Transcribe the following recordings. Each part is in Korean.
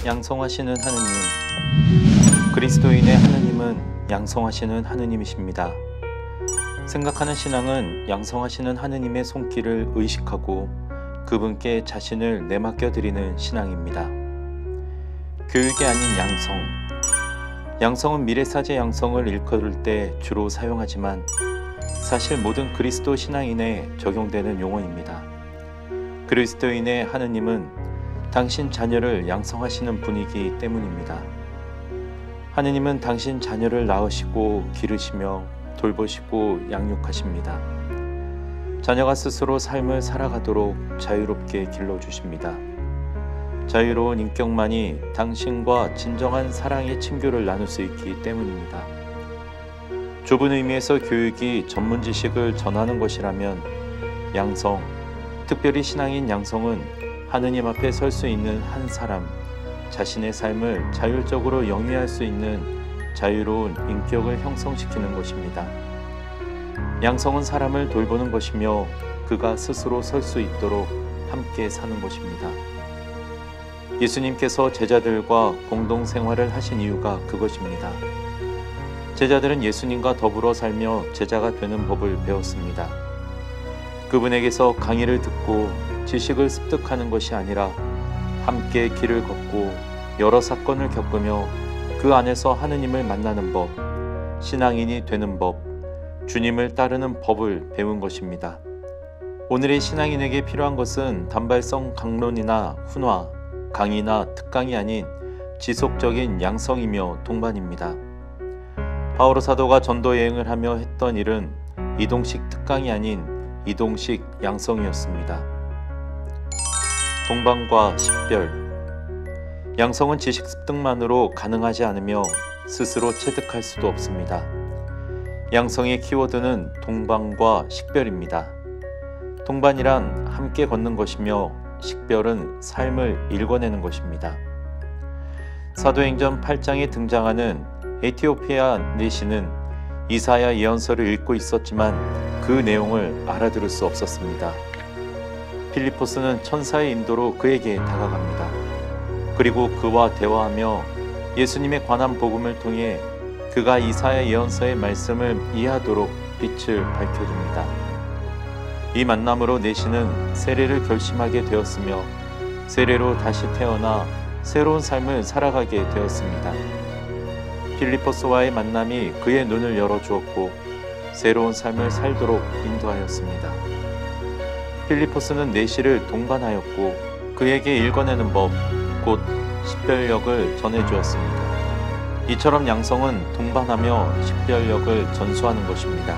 양성하시는 하느님, 그리스도인의 하느님은 양성하시는 하느님이십니다. 생각하는 신앙은 양성하시는 하느님의 손길을 의식하고 그분께 자신을 내맡겨 드리는 신앙입니다. 교육이 아닌 양성. 양성은 미래사제 양성을 일컬을 때 주로 사용하지만 사실 모든 그리스도 신앙인에 적용되는 용어입니다. 그리스도인의 하느님은 당신 자녀를 양성하시는 분이기 때문입니다. 하느님은 당신 자녀를 낳으시고 기르시며 돌보시고 양육하십니다. 자녀가 스스로 삶을 살아가도록 자유롭게 길러주십니다. 자유로운 인격만이 당신과 진정한 사랑의 친교를 나눌 수 있기 때문입니다. 좁은 의미에서 교육이 전문 지식을 전하는 것이라면 양성, 특별히 신앙인 양성은 하느님 앞에 설 수 있는 한 사람, 자신의 삶을 자율적으로 영위할 수 있는 자유로운 인격을 형성시키는 것입니다. 양성은 사람을 돌보는 것이며 그가 스스로 설 수 있도록 함께 사는 것입니다. 예수님께서 제자들과 공동 생활을 하신 이유가 그것입니다. 제자들은 예수님과 더불어 살며 제자가 되는 법을 배웠습니다. 그분에게서 강의를 듣고 지식을 습득하는 것이 아니라 함께 길을 걷고 여러 사건을 겪으며 그 안에서 하느님을 만나는 법, 신앙인이 되는 법, 주님을 따르는 법을 배운 것입니다. 오늘의 신앙인에게 필요한 것은 단발성 강론이나 훈화, 강의나 특강이 아닌 지속적인 양성이며 동반입니다. 바오로 사도가 전도 여행을 하며 했던 일은 이동식 특강이 아닌 이동식 양성이었습니다. 동반과 식별. 양성은 지식 습득만으로 가능하지 않으며 스스로 체득할 수도 없습니다. 양성의 키워드는 동반과 식별입니다. 동반이란 함께 걷는 것이며 식별은 삶을 읽어내는 것입니다. 사도행전 8장에 등장하는 에티오피아 내시는 이사야 예언서를 읽고 있었지만 그 내용을 알아들을 수 없었습니다. 필리포스는 천사의 인도로 그에게 다가갑니다. 그리고 그와 대화하며 예수님에 관한 복음을 통해 그가 이사야 예언서의 말씀을 이해하도록 빛을 밝혀줍니다. 이 만남으로 내시는 세례를 결심하게 되었으며 세례로 다시 태어나 새로운 삶을 살아가게 되었습니다. 필리포스와의 만남이 그의 눈을 열어주었고 새로운 삶을 살도록 인도하였습니다. 필리포스는 내시를 동반하였고 그에게 읽어내는 법, 곧 식별력을 전해주었습니다. 이처럼 양성은 동반하며 식별력을 전수하는 것입니다.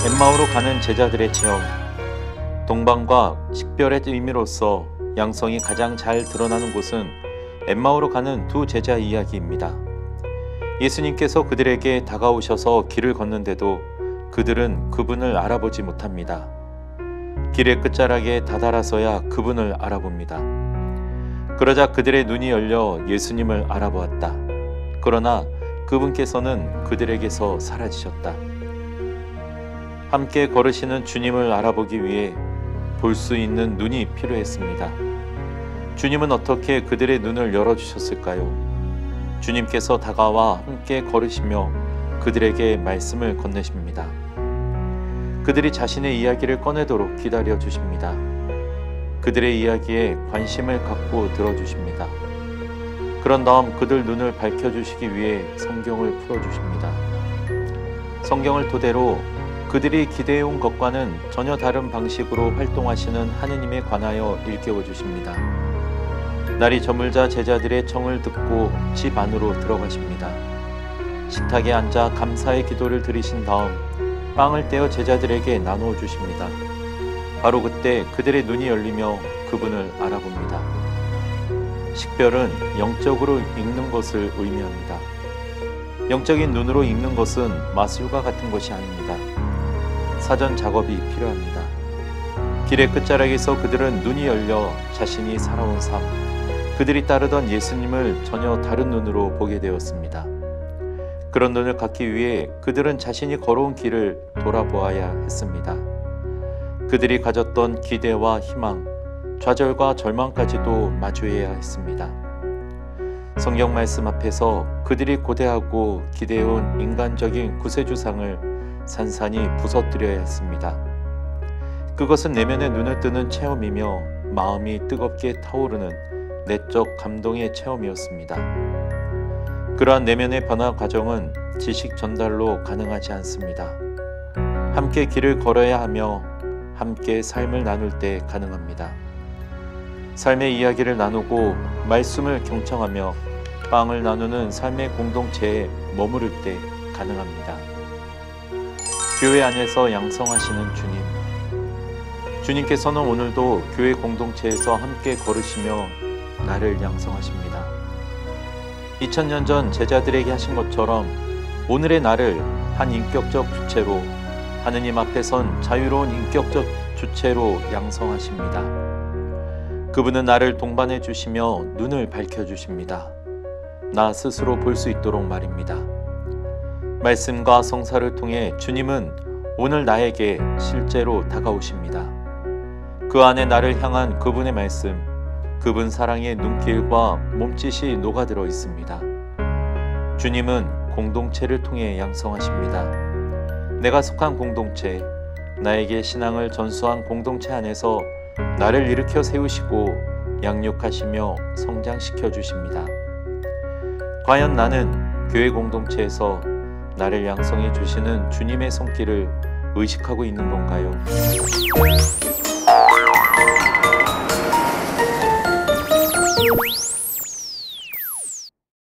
엠마오로 가는 제자들의 체험. 동반과 식별의 의미로서 양성이 가장 잘 드러나는 곳은 엠마오로 가는 두 제자 이야기입니다. 예수님께서 그들에게 다가오셔서 길을 걷는데도 그들은 그분을 알아보지 못합니다. 길의 끝자락에 다다라서야 그분을 알아봅니다. 그러자 그들의 눈이 열려 예수님을 알아보았다. 그러나 그분께서는 그들에게서 사라지셨다. 함께 걸으시는 주님을 알아보기 위해 볼 수 있는 눈이 필요했습니다. 주님은 어떻게 그들의 눈을 열어주셨을까요? 주님께서 다가와 함께 걸으시며 그들에게 말씀을 건네십니다. 그들이 자신의 이야기를 꺼내도록 기다려 주십니다. 그들의 이야기에 관심을 갖고 들어주십니다. 그런 다음 그들 눈을 밝혀주시기 위해 성경을 풀어주십니다. 성경을 토대로 그들이 기대해온 것과는 전혀 다른 방식으로 활동하시는 하느님에 관하여 일깨워 주십니다. 날이 저물자 제자들의 청을 듣고 집 안으로 들어가십니다. 식탁에 앉아 감사의 기도를 드리신 다음 빵을 떼어 제자들에게 나누어 주십니다. 바로 그때 그들의 눈이 열리며 그분을 알아봅니다. 식별은 영적으로 읽는 것을 의미합니다. 영적인 눈으로 읽는 것은 마술과 같은 것이 아닙니다. 사전 작업이 필요합니다. 길의 끝자락에서 그들은 눈이 열려 자신이 살아온 삶, 그들이 따르던 예수님을 전혀 다른 눈으로 보게 되었습니다. 그런 눈을 갖기 위해 그들은 자신이 걸어온 길을 돌아보아야 했습니다. 그들이 가졌던 기대와 희망, 좌절과 절망까지도 마주해야 했습니다. 성경 말씀 앞에서 그들이 고대하고 기대해온 인간적인 구세주상을 산산히 부서뜨려야 했습니다. 그것은 내면의 눈을 뜨는 체험이며 마음이 뜨겁게 타오르는 내적 감동의 체험이었습니다. 그러한 내면의 변화 과정은 지식 전달로 가능하지 않습니다. 함께 길을 걸어야 하며 함께 삶을 나눌 때 가능합니다. 삶의 이야기를 나누고 말씀을 경청하며 빵을 나누는 삶의 공동체에 머무를 때 가능합니다. 교회 안에서 양성하시는 주님, 주님께서는 오늘도 교회 공동체에서 함께 걸으시며 나를 양성하십니다. 2000년 전 제자들에게 하신 것처럼 오늘의 나를 한 인격적 주체로, 하느님 앞에 선 자유로운 인격적 주체로 양성하십니다. 그분은 나를 동반해 주시며 눈을 밝혀 주십니다. 나 스스로 볼 수 있도록 말입니다. 말씀과 성사를 통해 주님은 오늘 나에게 실제로 다가오십니다. 그 안에 나를 향한 그분의 말씀, 그분 사랑의 눈길과 몸짓이 녹아들어 있습니다. 주님은 공동체를 통해 양성하십니다. 내가 속한 공동체, 나에게 신앙을 전수한 공동체 안에서 나를 일으켜 세우시고 양육하시며 성장시켜 주십니다. 과연 나는 교회 공동체에서 나를 양성해 주시는 주님의 손길을 의식하고 있는 건가요?